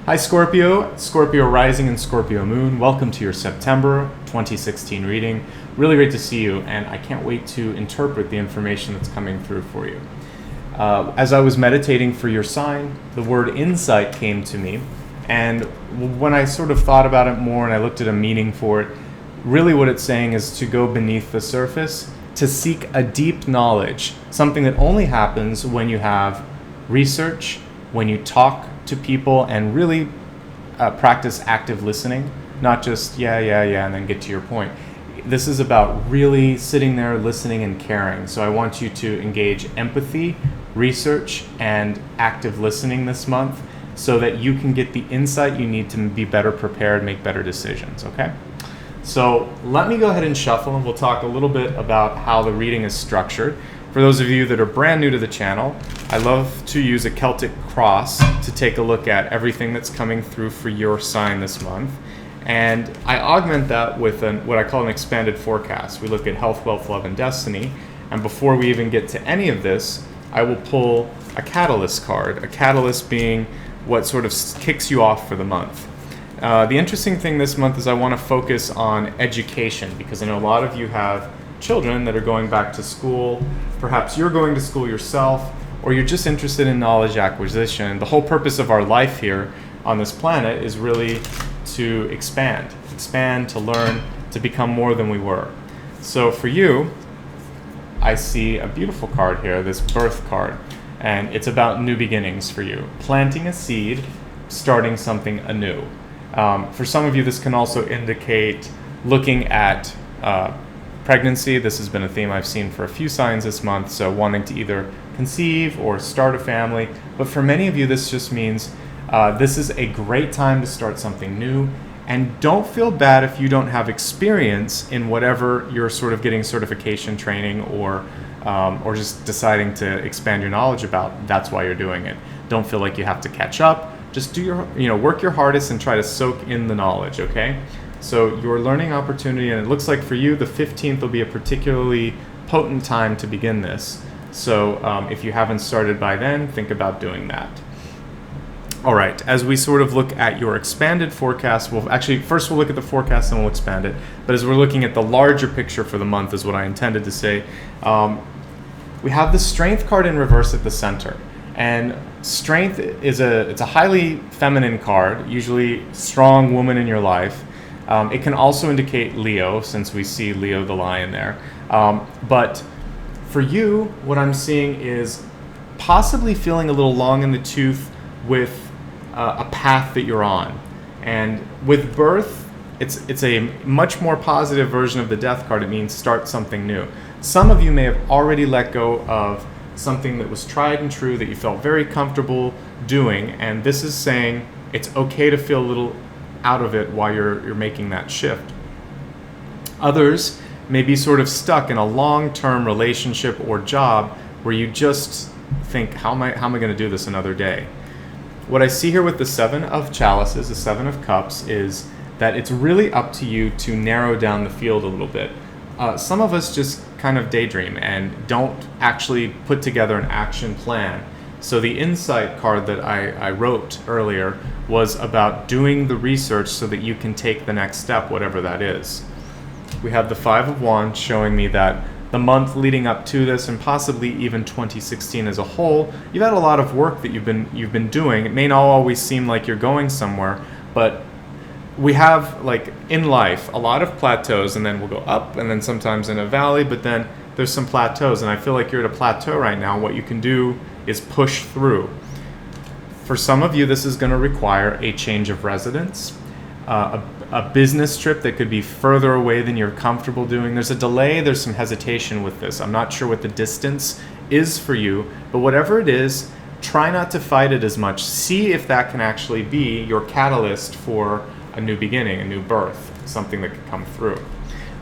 Hi Scorpio, Scorpio rising and Scorpio moon. Welcome to your September 2016 reading. Really great to see you, and I can't wait to interpret the information that's coming through for you. As I was meditating for your sign, the word insight came to me, and when I sort of thought about it more and I looked at a meaning for it, really what it's saying is to go beneath the surface, to seek a deep knowledge, something that only happens when you have research, when you talk to people and really practice active listening, not just yeah, and then get to your point. This is about really sitting there, listening and caring. So I want you to engage empathy, research, and active listening this month so that you can get the insight you need to be better prepared, make better decisions, okay? So let me go ahead and shuffle and we'll talk a little bit about how the reading is structured. For those of you that are brand new to the channel, I love to use a Celtic cross to take a look at everything that's coming through for your sign this month. And I augment that with what I call an expanded forecast. We look at health, wealth, love, and destiny. And before we even get to any of this, I will pull a catalyst card, a catalyst being what sort of kicks you off for the month. The interesting thing this month is I want to focus on education because I know a lot of you have children that are going back to school. Perhaps you're going to school yourself, or you're just interested in knowledge acquisition. The whole purpose of our life here on this planet is really to expand, to learn, to become more than we were. So for you, I see a beautiful card here, this birth card, and it's about new beginnings for you. Planting a seed, starting something anew. For some of you, this can also indicate looking at pregnancy. This has been a theme I've seen for a few signs this month, so wanting to either conceive or start a family. But for many of you, this just means this is a great time to start something new. And don't feel bad if you don't have experience in whatever you're sort of getting certification training or just deciding to expand your knowledge about. That's why you're doing it. Don't feel like you have to catch up. Just do work your hardest and try to soak in the knowledge, okay? So your learning opportunity, and it looks like for you, the 15th will be a particularly potent time to begin this. So if you haven't started by then, think about doing that. All right, as we sort of look at your expanded forecast, first we'll look at the forecast and we'll expand it. But as we're looking at the larger picture for the month is what I intended to say. We have the Strength card in reverse at the center. And Strength is it's a highly feminine card, usually strong woman in your life. It can also indicate Leo, since we see Leo the lion there. But for you, what I'm seeing is possibly feeling a little long in the tooth with a path that you're on. And with birth, it's a much more positive version of the Death card. It means start something new. Some of you may have already let go of something that was tried and true that you felt very comfortable doing, and this is saying it's okay to feel a little out of it while you're making that shift. Others may be sort of stuck in a long-term relationship or job where you just think, how am I going to do this another day? What I see here with the Seven of Chalices, the Seven of Cups, is that it's really up to you to narrow down the field a little bit. Some of us just kind of daydream and don't actually put together an action plan. So the insight card that I wrote earlier was about doing the research so that you can take the next step, whatever that is. We have the Five of Wands showing me that the month leading up to this, and possibly even 2016 as a whole, you've had a lot of work that you've been doing. It may not always seem like you're going somewhere, but we have, like in life, a lot of plateaus, and then we'll go up, and then sometimes in a valley, but then there's some plateaus, and I feel like you're at a plateau right now. What you can do is push through. For some of you, this is going to require a change of residence, a business trip that could be further away than you're comfortable doing. There's a delay, there's some hesitation with this. I'm not sure what the distance is for you, but whatever it is, try not to fight it as much. See if that can actually be your catalyst for a new beginning, a new birth, something that could come through.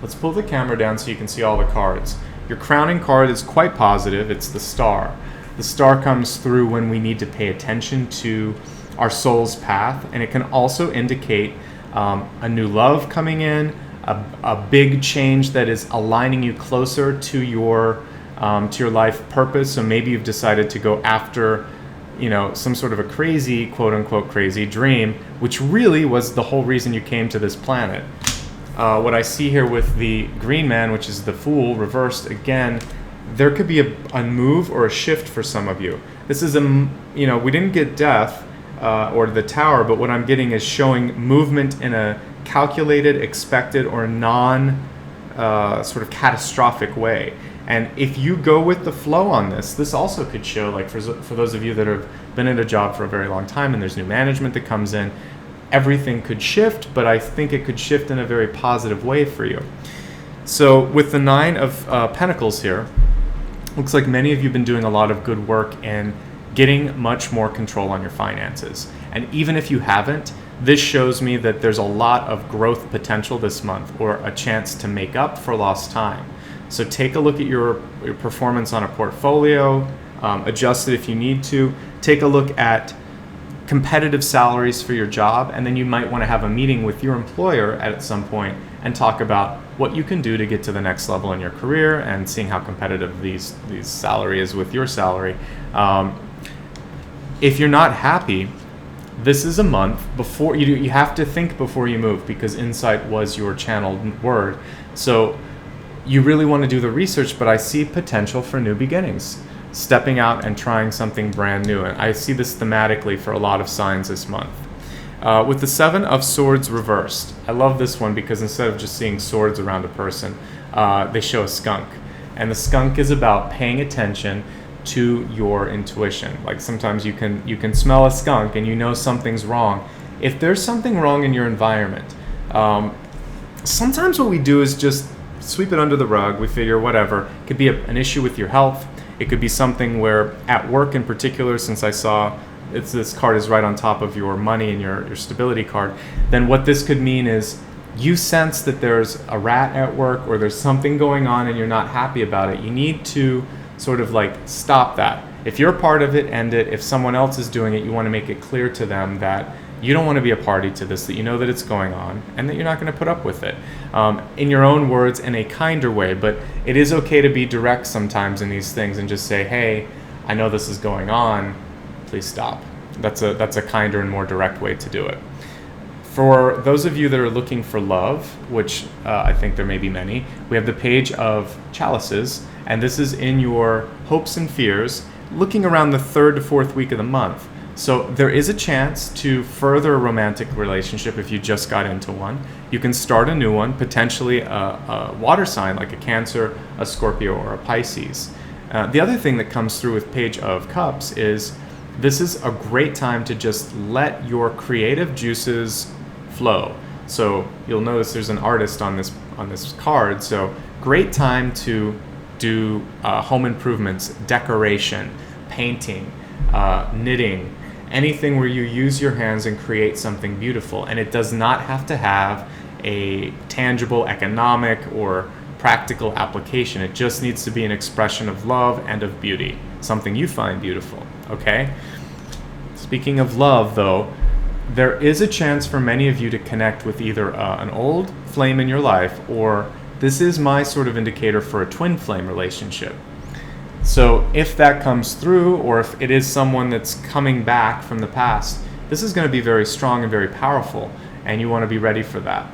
Let's pull the camera down so you can see all the cards. Your crowning card is quite positive. It's the Star. The Star comes through when we need to pay attention to our soul's path, and it can also indicate a new love coming in, a big change that is aligning you closer to your life purpose. So maybe you've decided to go after some sort of a crazy, quote unquote crazy dream, which really was the whole reason you came to this planet. What I see here with the green man, which is the Fool reversed again, there could be a move or a shift for some of you. This is we didn't get death or the Tower, but what I'm getting is showing movement in a calculated, expected, or non sort of catastrophic way. And if you go with the flow on this also could show, like for those of you that have been in a job for a very long time and there's new management that comes in, everything could shift, but I think it could shift in a very positive way for you. So with the Nine of Pentacles here, looks like many of you have been doing a lot of good work in getting much more control on your finances. And even if you haven't, this shows me that there's a lot of growth potential this month, or a chance to make up for lost time. So take a look at your performance on a portfolio, adjust it if you need to. Take a look at competitive salaries for your job, and then you might want to have a meeting with your employer at some point and talk about what you can do to get to the next level in your career, and seeing how competitive these salary is with your salary. If you're not happy, this is a month before you have to think before you move, because insight was your channeled word. So you really want to do the research, but I see potential for new beginnings, stepping out and trying something brand new. And I see this thematically for a lot of signs this month. With the Seven of Swords reversed, I love this one because instead of just seeing swords around a person, they show a skunk. And the skunk is about paying attention to your intuition. Like sometimes you can smell a skunk and you know something's wrong. If there's something wrong in your environment, sometimes what we do is just sweep it under the rug. We figure whatever. It could be an issue with your health. It could be something where at work in particular, since I saw this card is right on top of your money and your stability card, then what this could mean is you sense that there's a rat at work or there's something going on and you're not happy about it. You need to sort of like stop that. If you're part of it, end it. If someone else is doing it, you want to make it clear to them that you don't want to be a party to this, that you know that it's going on and that you're not going to put up with it. In your own words, in a kinder way, but it is okay to be direct sometimes in these things and just say, hey, I know this is going on, please stop. That's a kinder and more direct way to do it. For those of you that are looking for love, which I think there may be many, we have the Page of Chalices, and this is in your hopes and fears, looking around the 3rd to 4th week of the month. So there is a chance to further a romantic relationship if you just got into one. You can start a new one, potentially a water sign like a Cancer, a Scorpio, or a Pisces. The other thing that comes through with Page of Cups is this is a great time to just let your creative juices flow. So you'll notice there's an artist on this card. So great time to do home improvements, decoration, painting, knitting, anything where you use your hands and create something beautiful. And it does not have to have a tangible economic or practical application. It just needs to be an expression of love and of beauty, something you find beautiful, okay? Speaking of love, though, there is a chance for many of you to connect with either an old flame in your life, or this is my sort of indicator for a twin flame relationship. So if that comes through, or if it is someone that's coming back from the past, this is going to be very strong and very powerful, and you want to be ready for that.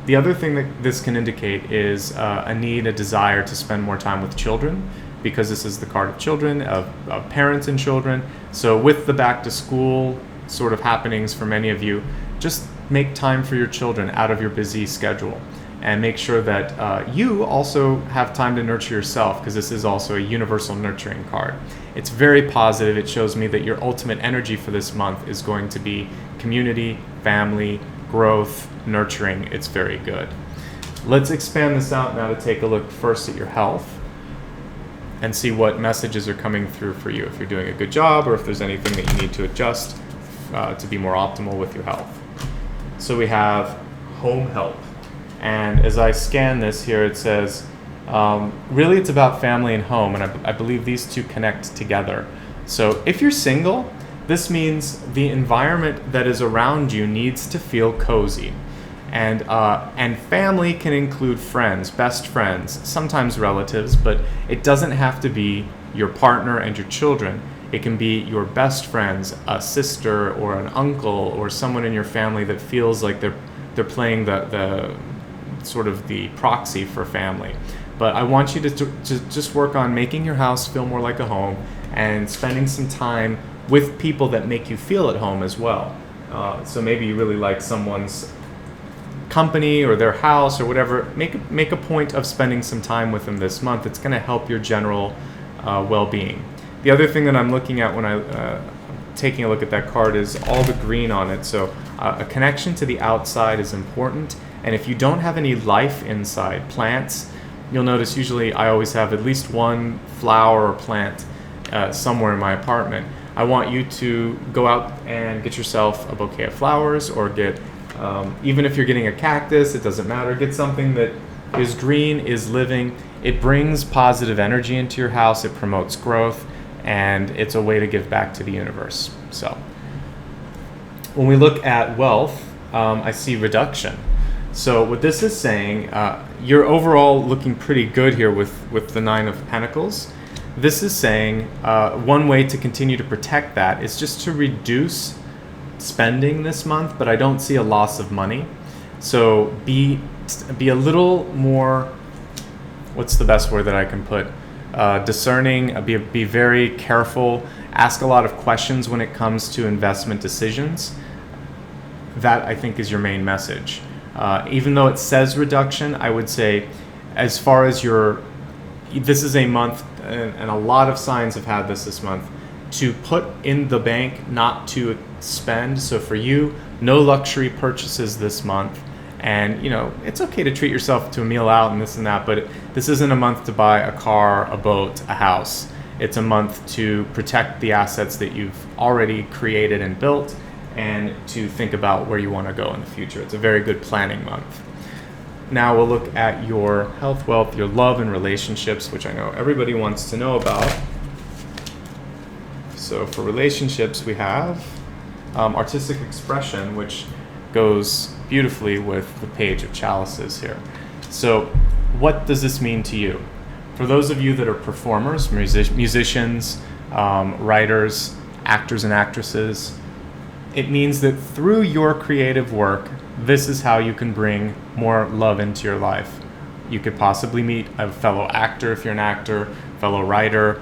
The other thing that this can indicate is a need, a desire to spend more time with children, because this is the card of children, of parents and children. So with the back to school sort of happenings for many of you, just make time for your children out of your busy schedule. And make sure that you also have time to nurture yourself, because this is also a universal nurturing card. It's very positive. It shows me that your ultimate energy for this month is going to be community, family, growth, nurturing. It's very good. Let's expand this out now to take a look first at your health and see what messages are coming through for you, if you're doing a good job or if there's anything that you need to adjust to be more optimal with your health. So we have home help. And as I scan this here, it says, really it's about family and home, and I believe these two connect together. So if you're single, this means the environment that is around you needs to feel cozy. And family can include friends, best friends, sometimes relatives, but it doesn't have to be your partner and your children. It can be your best friends, a sister or an uncle or someone in your family that feels like they're playing the sort of the proxy for family. But I want you to just work on making your house feel more like a home and spending some time with people that make you feel at home as well. So maybe you really like someone's company or their house or whatever. Make a point of spending some time with them this month. It's going to help your general well-being. The other thing that I'm looking at when I taking a look at that card is all the green on it. So a connection to the outside is important. And if you don't have any life inside, plants, you'll notice usually I always have at least one flower or plant somewhere in my apartment. I want you to go out and get yourself a bouquet of flowers, or get, even if you're getting a cactus, it doesn't matter, get something that is green, is living. It brings positive energy into your house, it promotes growth, and it's a way to give back to the universe. So when we look at wealth, I see reduction. So what this is saying, you're overall looking pretty good here with the Nine of Pentacles. This is saying one way to continue to protect that is just to reduce spending this month, but I don't see a loss of money. So be a little more, what's the best word that I can put? Discerning, be very careful, ask a lot of questions when it comes to investment decisions. That, I think, is your main message. Even though it says reduction, I would say, as far as this is a month, and a lot of signs have had this month, to put in the bank, not to spend. So for you, no luxury purchases this month. And, it's okay to treat yourself to a meal out and this and that, but this isn't a month to buy a car, a boat, a house. It's a month to protect the assets that you've already created and built, and to think about where you want to go in the future. It's a very good planning month. Now we'll look at your health, wealth, your love and relationships, which I know everybody wants to know about. So for relationships, we have artistic expression, which goes beautifully with the Page of Chalices here. So what does this mean to you? For those of you that are performers, musicians, writers, actors and actresses, it means that through your creative work, this is how you can bring more love into your life. You could possibly meet a fellow actor if you're an actor, fellow writer,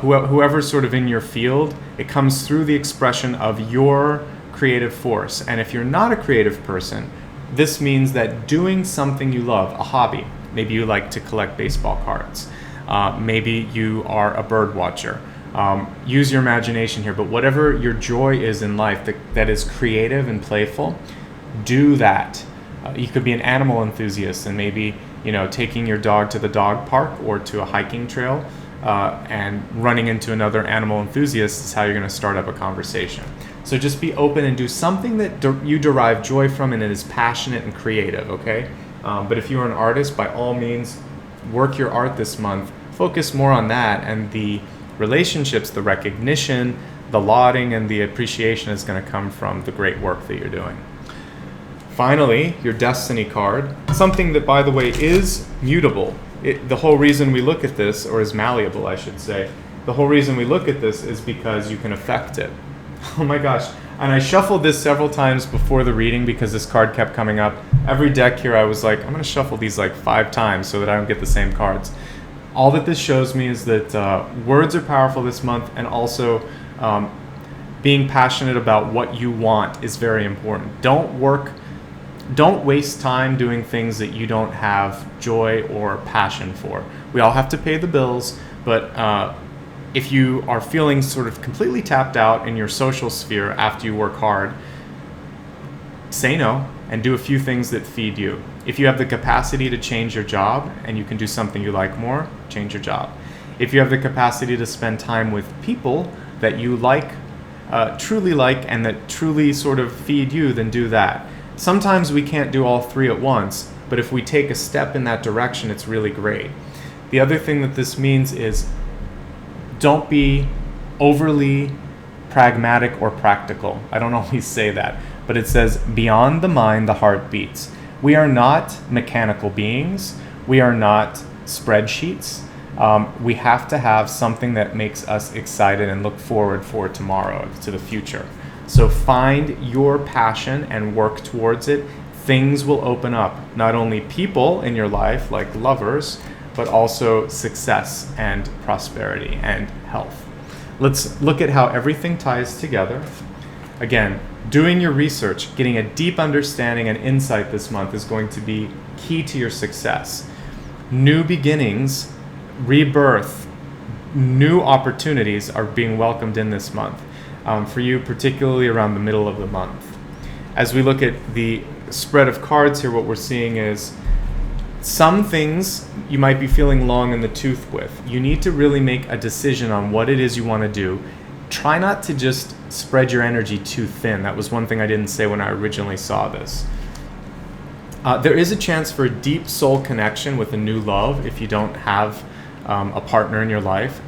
whoever's sort of in your field. It comes through the expression of your creative force. And if you're not a creative person, this means that doing something you love, a hobby, maybe you like to collect baseball cards, maybe you are a bird watcher. Use your imagination here, but whatever your joy is in life that is creative and playful, do that. You could be an animal enthusiast and maybe, taking your dog to the dog park or to a hiking trail and running into another animal enthusiast is how you're going to start up a conversation. So just be open and do something that you derive joy from and it is passionate and creative, okay? But if you're an artist, by all means, work your art this month. Focus more on that, and the relationships, the recognition, the lauding, and the appreciation is going to come from the great work that you're doing. Finally, your Destiny card, something that, by the way, is mutable. The whole reason we look at this, or is malleable, I should say, the whole reason we look at this is because you can affect it. Oh my gosh. And I shuffled this several times before the reading because this card kept coming up. Every deck here, I was like, I'm going to shuffle these like 5 times so that I don't get the same cards. All that this shows me is that words are powerful this month, and also being passionate about what you want is very important. Don't waste time doing things that you don't have joy or passion for. We all have to pay the bills, but if you are feeling sort of completely tapped out in your social sphere after you work hard, say no and do a few things that feed you. If you have the capacity to change your job and you can do something you like more, change your job. If you have the capacity to spend time with people that you like, truly like, and that truly sort of feed you, then do that. Sometimes we can't do all 3 at once, but if we take a step in that direction, it's really great. The other thing that this means is don't be overly pragmatic or practical. I don't always say that, but it says, beyond the mind, the heart beats. We are not mechanical beings. We are not spreadsheets. We have to have something that makes us excited and look forward for tomorrow, to the future. So find your passion and work towards it. Things will open up, not only people in your life, like lovers, but also success and prosperity and health. Let's look at how everything ties together. Again, doing your research, getting a deep understanding and insight this month is going to be key to your success. New beginnings, rebirth, new opportunities are being welcomed in this month, for you, particularly around the middle of the month. As we look at the spread of cards here, what we're seeing is some things you might be feeling long in the tooth with. You need to really make a decision on what it is you want to do. Try not to just spread your energy too thin. That was one thing I didn't say when I originally saw this. There is a chance for a deep soul connection with a new love if you don't have a partner in your life.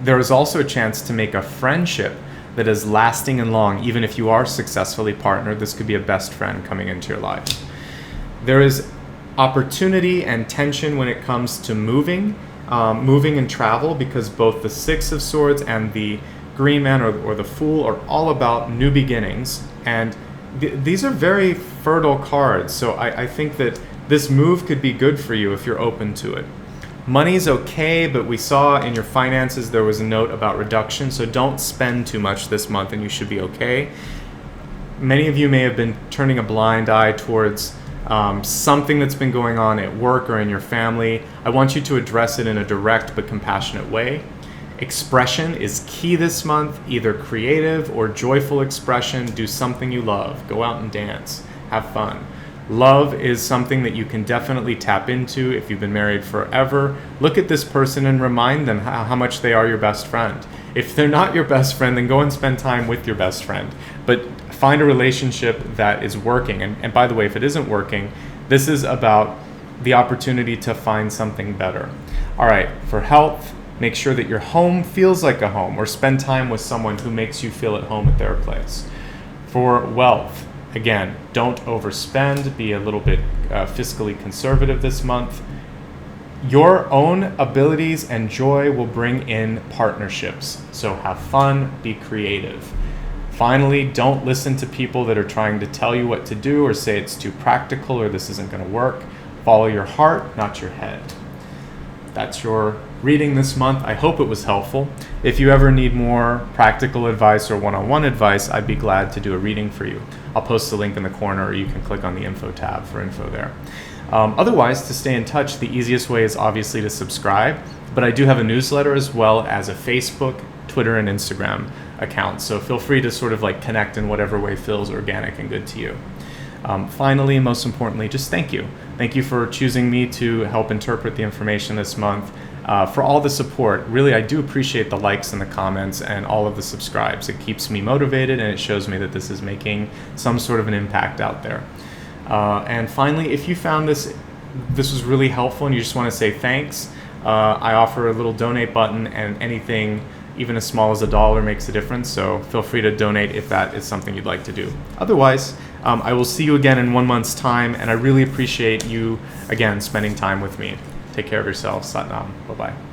There is also a chance to make a friendship that is lasting and long. Even if you are successfully partnered, this could be a best friend coming into your life. There is opportunity and tension when it comes to moving and travel, because both the Six of Swords and the Green Man or the Fool are all about new beginnings, and these are very fertile cards. So I think that this move could be good for you if you're open to it. Money's okay, but we saw in your finances there was a note about reduction, so don't spend too much this month and you should be okay. Many of you may have been turning a blind eye towards something that's been going on at work or in your family. I want you to address it in a direct but compassionate way. Expression is key this month, either creative or joyful expression. Do something you love. Go out and dance. Have fun. Love is something that you can definitely tap into if you've been married forever. Look at this person and remind them how much they are your best friend. If they're not your best friend, then go and spend time with your best friend. But find a relationship that is working. And by the way, if it isn't working, this is about the opportunity to find something better. All right, for health, make sure that your home feels like a home, or spend time with someone who makes you feel at home at their place. For wealth, again, don't overspend. Be a little bit fiscally conservative this month. Your own abilities and joy will bring in partnerships. So have fun, be creative. Finally, don't listen to people that are trying to tell you what to do or say it's too practical or this isn't going to work. Follow your heart, not your head. That's your reading this month. I hope it was helpful. If you ever need more practical advice or one-on-one advice, I'd be glad to do a reading for you. I'll post the link in the corner, or you can click on the info tab for info there. Otherwise, to stay in touch, the easiest way is obviously to subscribe, but I do have a newsletter as well as a Facebook, Twitter, and Instagram account. So feel free to sort of like connect in whatever way feels organic and good to you. Finally, and most importantly, just thank you. Thank you for choosing me to help interpret the information this month. For all the support. Really, I do appreciate the likes and the comments and all of the subscribes. It keeps me motivated and it shows me that this is making some sort of an impact out there. And finally, if you found this was really helpful and you just want to say thanks, I offer a little donate button, and anything even as small as $1 makes a difference. So feel free to donate if that is something you'd like to do. Otherwise, I will see you again in 1 month's time, and I really appreciate you again spending time with me. Take care of yourself. Sat Nam. Bye-bye.